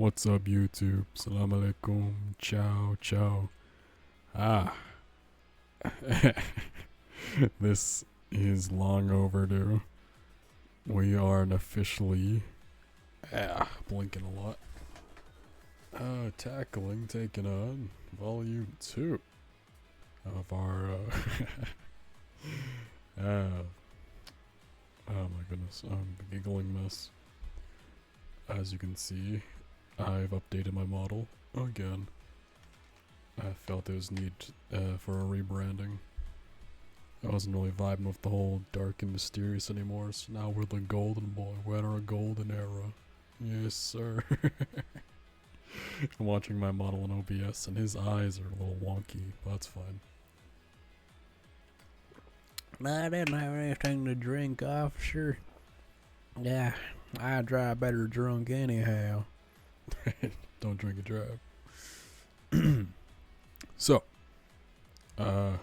What's up, YouTube? Salam alaikum. Ciao, ciao. Ah. This is long overdue. We are officially blinking a lot. Taking on volume 2 of our oh my goodness, giggling mess. As you can see, I've updated my model again. I felt there was need for a rebranding. I wasn't really vibing with the whole dark and mysterious anymore, so now we're the golden boy. We're in our golden era. Yes, sir. I'm watching my model in OBS, and his eyes are a little wonky, but that's fine. I didn't have anything to drink, officer. Yeah, I drive better drunk anyhow. Don't drink and drive. So,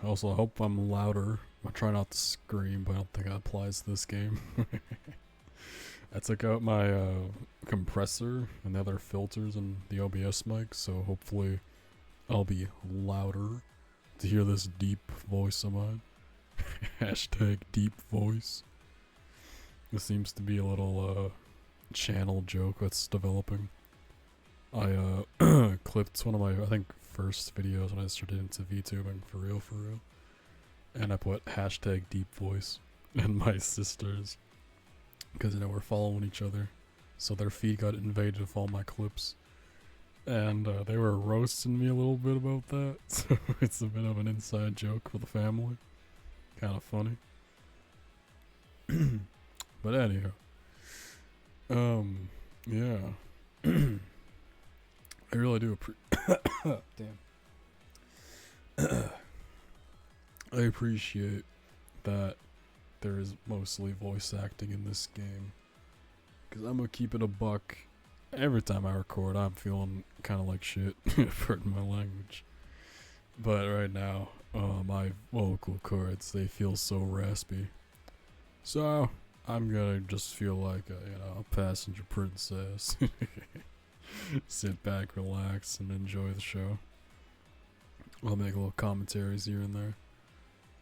also I hope I'm louder. I try not to scream, but I don't think that applies to this game. I took out my compressor and the other filters in the OBS mic, so hopefully I'll be louder to hear this deep voice of mine. Hashtag deep voice. This seems to be a little channel joke that's developing. I clipped one of my, I think, first videos when I started into VTubing for real. And I put hashtag deep voice and my sisters, because we're following each other, so their feed got invaded with all my clips, and they were roasting me a little bit about that. So it's a bit of an inside joke for the family, kind of funny. But anyhow, yeah. I really do I appreciate that there is mostly voice acting in this game, because I'm gonna keep it a buck. Every time I record, I'm feeling kind of like shit, pardon my language. But right now, my vocal cords, they feel so raspy. So, I'm gonna just feel like a passenger princess. Sit back, relax, and enjoy the show. I'll make little commentaries here and there.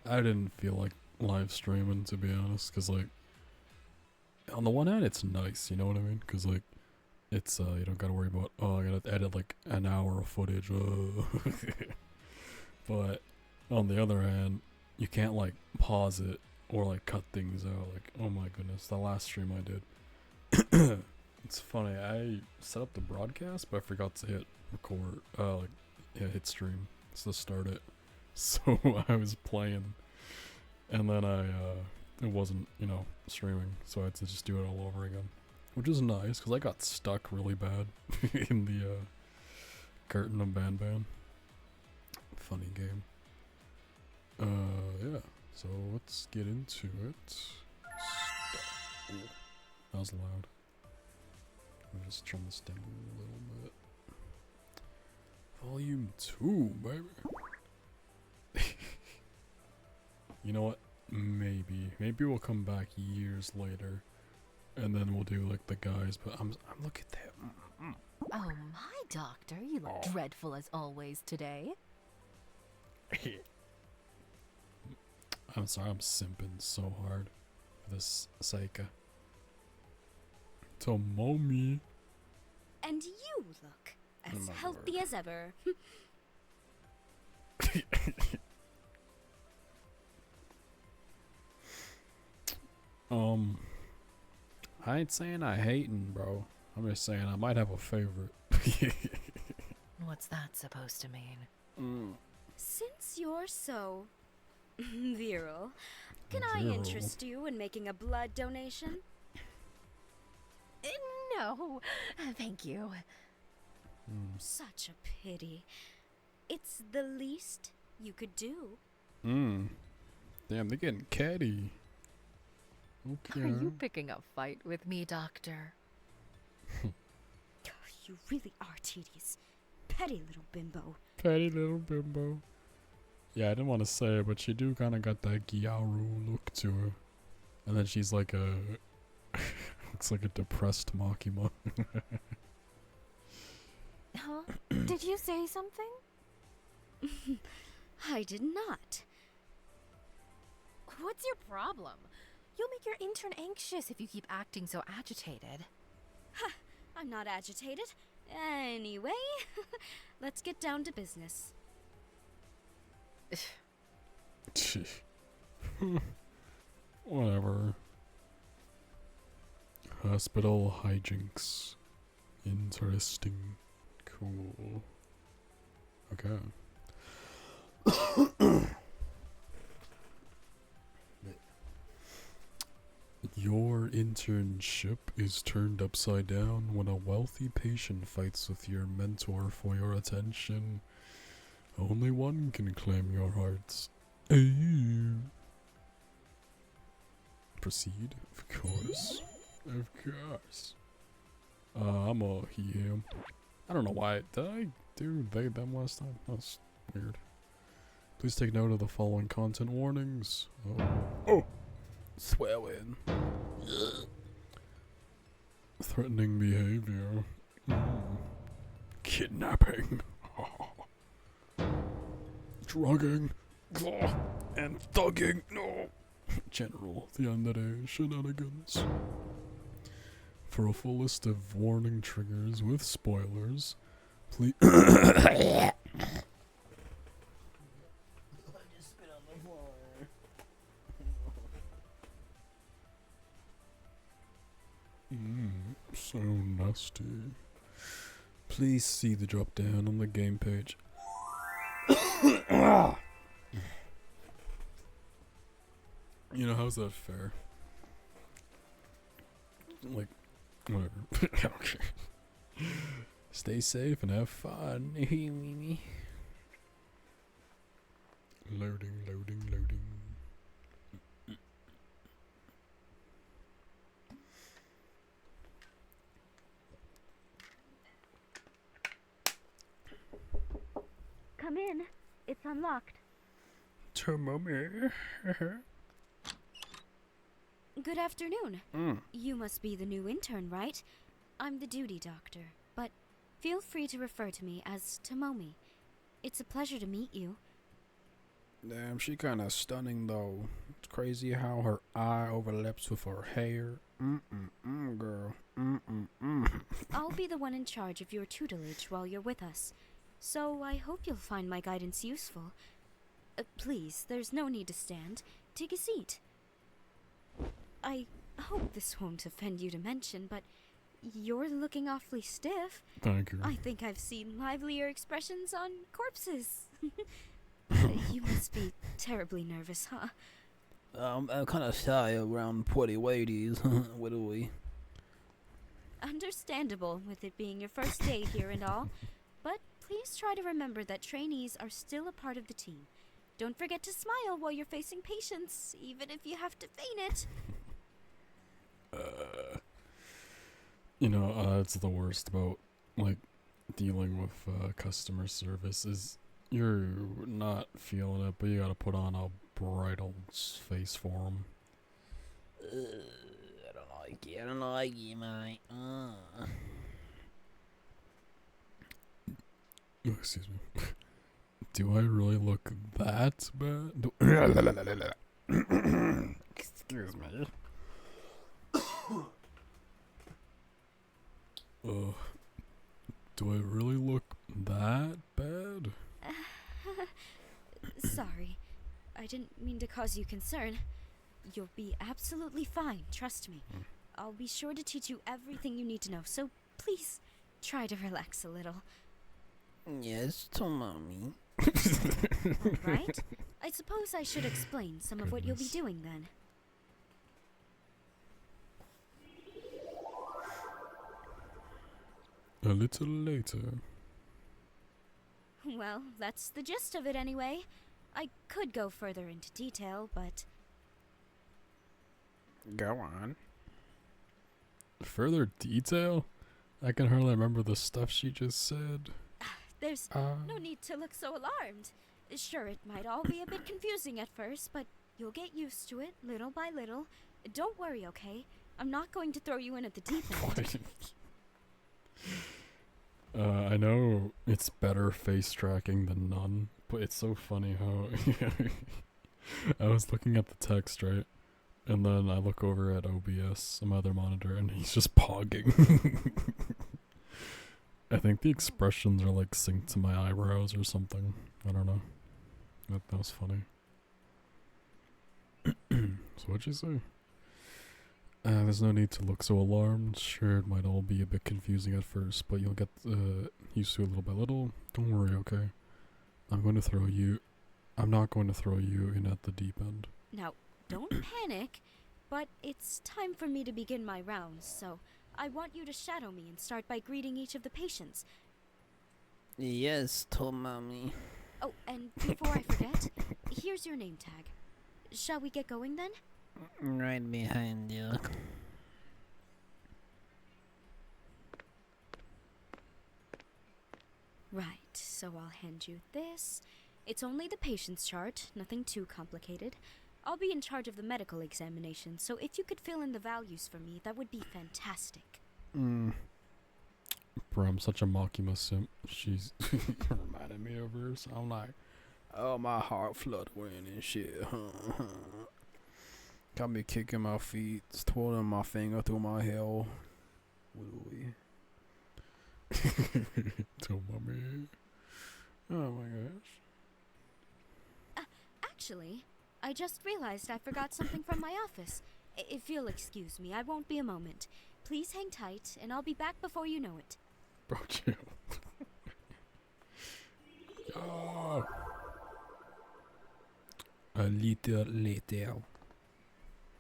I didn't feel like live streaming, to be honest, because, like, on the one hand, it's nice, you know what I mean? Because, like, it's, you don't gotta worry about, I gotta edit, like, an hour of footage. But, on the other hand, you can't, like, pause it or, like, cut things out. Like, oh my goodness, the last stream I did. It's funny, I set up the broadcast, but I forgot to hit record, hit stream to start it. So I was playing, and then it wasn't, streaming, so I had to just do it all over again. Which is nice, because I got stuck really bad in the curtain of Ban. Funny game. Yeah, so let's get into it. Ooh, that was loud. Let me just turn this down a little bit. Volume 2, baby. You know what? Maybe we'll come back years later, and then we'll do like the guys. But I'm look at that. Oh my, doctor, you look dreadful as always today. I'm sorry, I'm simping so hard for this Seika. To mommy. And you look as healthy as ever. I ain't saying I hating, bro. I'm just saying I might have a favorite. What's that supposed to mean? Since you're so virile, can I Virile. interest you in making a blood donation? No, thank you. Such a pity. It's the least you could do. Damn, they're getting catty. Okay. Are you picking a fight with me, doctor? You really are tedious. Petty little bimbo. Petty little bimbo. Yeah, I didn't want to say it, but she do kind of got that Gyaru look to her. And then she's like a... looks like a depressed Makima. Huh? Did you say something? I did not. What's your problem? You'll make your intern anxious if you keep acting so agitated. I'm not agitated. Anyway, let's get down to business. Whatever. Hospital hijinks. Interesting. Cool. Okay. Your internship is turned upside down when a wealthy patient fights with your mentor for your attention. Only one can claim your hearts. Proceed? Of course. Of course. I'm a he, him. I don't know why. Did I do they, them last time? That's weird. Please take note of the following content warnings. Oh. Swelling. Threatening behavior. Kidnapping. Drugging. And thugging. No. General Yandere shenanigans. For a full list of warning triggers with spoilers, please. So nasty. Please see the drop down on the game page. You know, how's that fair? Like, whatever. Okay. Stay safe and have fun. Loading, loading, loading. Come in. It's unlocked. To mommy. Good afternoon. You must be the new intern, right? I'm the duty doctor, but feel free to refer to me as Tomomi. It's a pleasure to meet you. Damn, she kinda stunning though. It's crazy how her eye overlaps with her hair. Girl. I'll be the one in charge of your tutelage while you're with us, so I hope you'll find my guidance useful. Please, there's no need to stand. Take a seat. I hope this won't offend you to mention, but you're looking awfully stiff. Thank you. I think I've seen livelier expressions on corpses. You must be terribly nervous, huh? I'm kinda shy around pretty ladies. What do we? Understandable, with it being your first day here and all. But please try to remember that trainees are still a part of the team. Don't forget to smile while you're facing patients, even if you have to feign it. You know, it's the worst about, like, dealing with customer service is you're not feeling it, but you gotta put on a bright old face for them. I don't like it, mate. Excuse me. Do I really look that bad? Excuse me. Do I really look that bad? Sorry. I didn't mean to cause you concern. You'll be absolutely fine, trust me. I'll be sure to teach you everything you need to know, so please try to relax a little. Yes, to mommy. Alright? I suppose I should explain some of what you'll be doing then. A little later. Well, that's the gist of it anyway. I could go further into detail, but... Go on. Further detail? I can hardly remember the stuff she just said. There's no need to look so alarmed. Sure, it might all be a bit confusing at first, but you'll get used to it, little by little. Don't worry, okay? I'm not going to throw you in at the deep end. I know it's better face tracking than none, but it's so funny how I was looking at the text, right? And then I look over at OBS, my other monitor, and he's just pogging. I think the expressions are like synced to my eyebrows or something. I don't know. That was funny. So what'd you say? There's no need to look so alarmed. Sure, it might all be a bit confusing at first, but you'll get used to it little by little. Don't worry, okay? I'm not going to throw you in at the deep end. Now, don't panic, but it's time for me to begin my rounds, so I want you to shadow me and start by greeting each of the patients. Yes, Tomami. Oh, and before I forget, here's your name tag. Shall we get going then? Right behind you. Right, so I'll hand you this. It's only the patient's chart, nothing too complicated. I'll be in charge of the medical examination, so if you could fill in the values for me, that would be fantastic. Bro, I'm such a Makima simp. She's reminded me of her, so I'm like, Oh, my heart fluttering and shit. Got me kicking my feet, twirling my finger through my hair. to mommy. Oh my gosh. Actually, I just realized I forgot something from my office. If you'll excuse me, I won't be a moment. Please hang tight, and I'll be back before you know it. Bro, chill. Yo. A little later.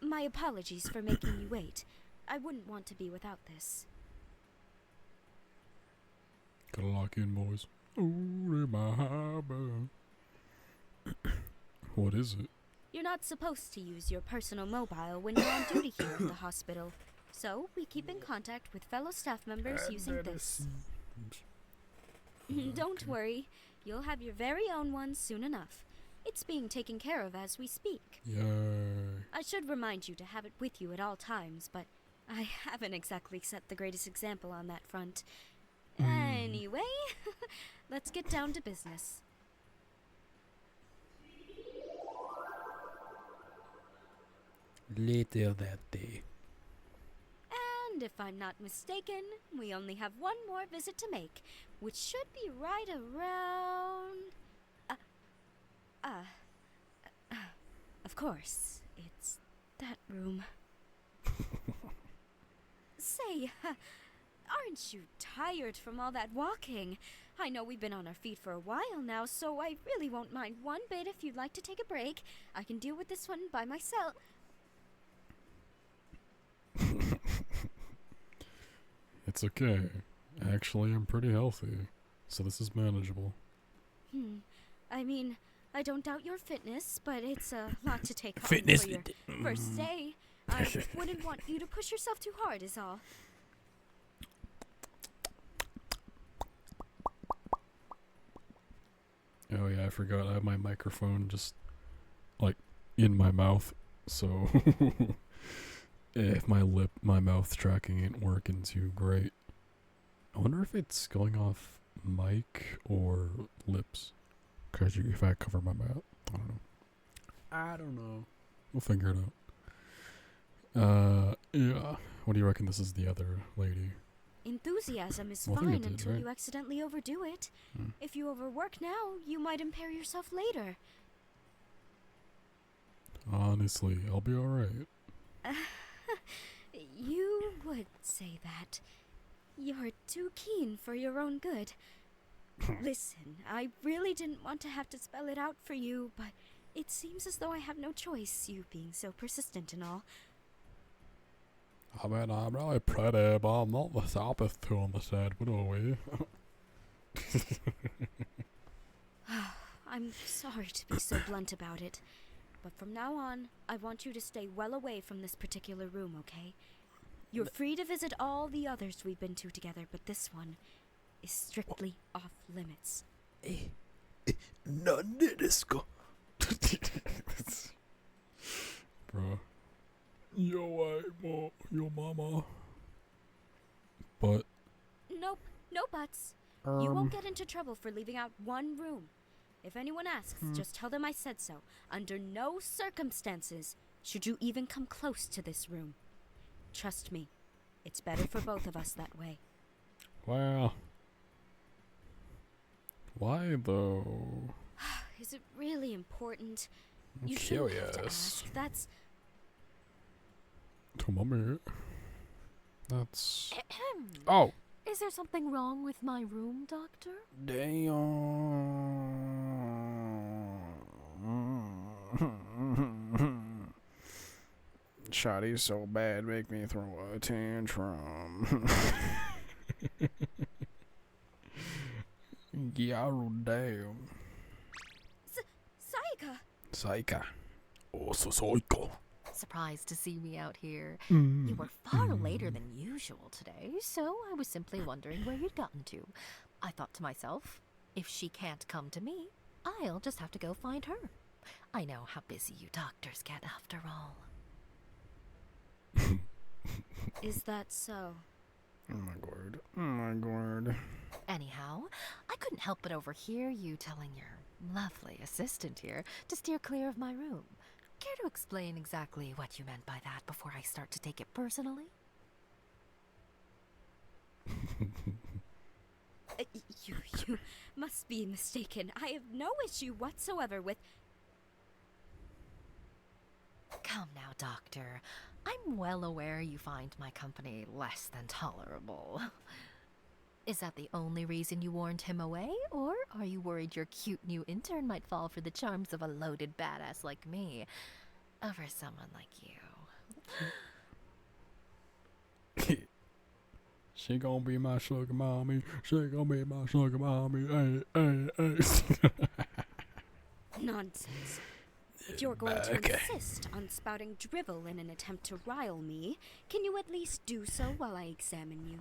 My apologies for making you wait. I wouldn't want to be without this. Gotta lock in, boys. Ooh, my harbor. What is it? You're not supposed to use your personal mobile when you're on duty here at the hospital. So, we keep in contact with fellow staff members using this. Don't worry. You'll have your very own one soon enough. It's being taken care of as we speak. Yay. I should remind you to have it with you at all times, but I haven't exactly set the greatest example on that front. Anyway, let's get down to business. Later that day. And if I'm not mistaken, we only have one more visit to make, which should be right around... Of course, it's that room. Say, aren't you tired from all that walking? I know we've been on our feet for a while now, so I really won't mind one bit if you'd like to take a break. I can deal with this one by myself. It's okay. Actually, I'm pretty healthy, so this is manageable. I mean, I don't doubt your fitness, but it's a lot to take on Fitness. for your first day. I wouldn't want you to push yourself too hard is all. Oh yeah, I forgot I have my microphone just, like, in my mouth, so if my mouth tracking ain't working too great. I wonder if it's going off mic or lips. Cause if I cover my mouth, I don't know. We'll figure it out. Yeah. What do you reckon this is the other lady? Enthusiasm is Well, I think fine it did, until right? you accidentally overdo it. Hmm. If you overwork now, you might impair yourself later. Honestly, I'll be alright. You would say that. You're too keen for your own good. Listen, I really didn't want to have to spell it out for you, but it seems as though I have no choice, you being so persistent and all. I mean, I'm really pretty, but I'm not the sharpest tool on the shed, what are we? I'm sorry to be so blunt about it, but from now on, I want you to stay well away from this particular room, okay? You're free to visit all the others we've been to together, but this one is strictly off limits. None desu ka? Bro. Yo, your mama. But Nope, no buts. You won't get into trouble for leaving out one room. If anyone asks, just tell them I said so. Under no circumstances should you even come close to this room. Trust me, it's better for both of us that way. Well, why though? Is it really important? I'm You shouldn't have to curious. ask. That's... Come on, man. That's. Oh, Is there something wrong with my room, Doctor? damn. Shotty's so bad, make me throw a tantrum. Yarrow damn. Saika! Saika. Oh, so Saika. Surprised to see me out here. Mm. You were far later than usual today, so I was simply wondering where you'd gotten to. I thought to myself, if she can't come to me, I'll just have to go find her. I know how busy you doctors get after all. Is that so? Oh my god. Oh my god. Anyhow, I couldn't help but overhear you telling your lovely assistant here to steer clear of my room. Care to explain exactly what you meant by that before I start to take it personally? You must be mistaken. I have no issue whatsoever with... Come now, Doctor. I'm well aware you find my company less than tolerable. Is that the only reason you warned him away, or are you worried your cute new intern might fall for the charms of a loaded badass like me over someone like you? She gonna be my sugar mommy. She gonna be my sugar mommy. Hey, hey, hey. Nonsense. If you're going to Okay. insist on spouting drivel in an attempt to rile me, can you at least do so while I examine you?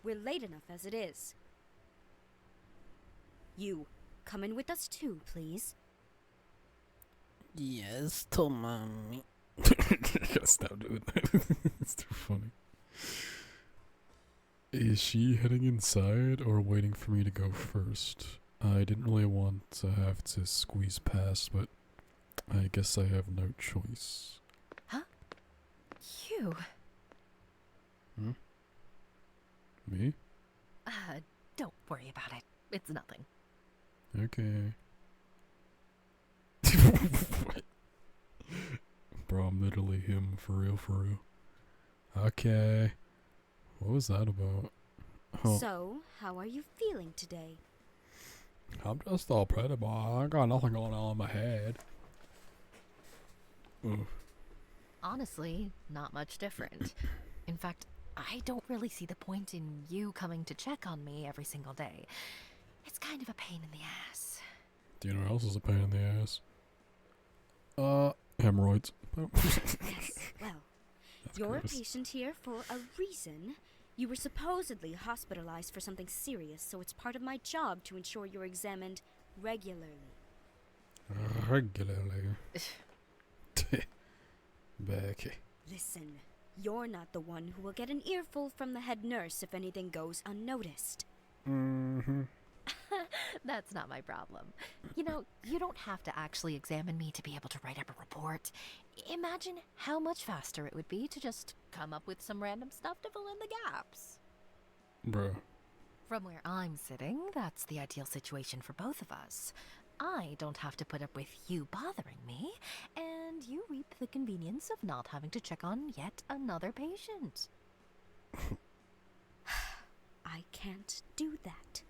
We're late enough as it is. You, come in with us too, please. Yes, to mommy. Gotta stop doing that. It's too funny. Is she heading inside or waiting for me to go first? I didn't really want to have to squeeze past, but I guess I have no choice. You? Me? Don't worry about it. It's nothing. Okay. What? Bro, I'm literally him, for real, for real. Okay. What was that about? Oh, So, how are you feeling today? I'm just all pretty boy. I got nothing going on in my head. Ugh. Honestly, not much different. In fact, I don't really see the point in you coming to check on me every single day. It's kind of a pain in the ass. Do you know what else is a pain in the ass? Hemorrhoids. Yes, well, That's you're a gross. patient here for a reason. You were supposedly hospitalized for something serious, so it's part of my job to ensure you're examined regularly. Regularly. Becky. Listen, you're not the one who will get an earful from the head nurse if anything goes unnoticed. Mm-hmm. That's not my problem. You know, you don't have to actually examine me to be able to write up a report. Imagine how much faster it would be to just come up with some random stuff to fill in the gaps. Bro. From where I'm sitting, that's the ideal situation for both of us. I don't have to put up with you bothering me, and you reap the convenience of not having to check on yet another patient. I can't do that.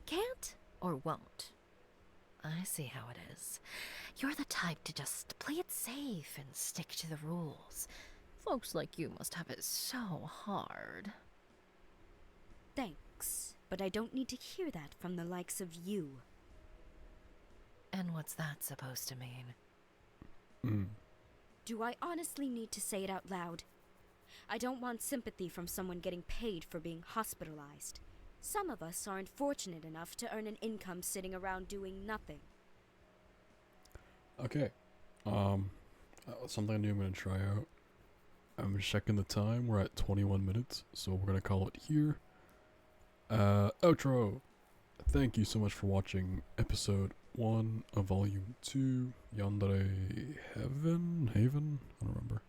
Can't or won't? I see how it is. You're the type to just play it safe and stick to the rules. Folks like you must have it so hard. Thanks, but I don't need to hear that from the likes of you. And what's that supposed to mean? Do I honestly need to say it out loud? I don't want sympathy from someone getting paid for being hospitalized. Some of us aren't fortunate enough to earn an income sitting around doing nothing. Okay. Something new I'm gonna try out. I'm checking the time. We're at 21 minutes, so we're gonna call it here. Outro. Thank you so much for watching episode 1 of volume 2, Yandere Heaven? I don't remember.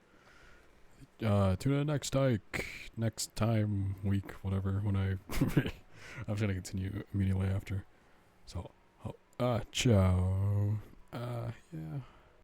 Tune in next time, week, whatever, when I'm just gonna continue immediately after. So, ciao. Yeah.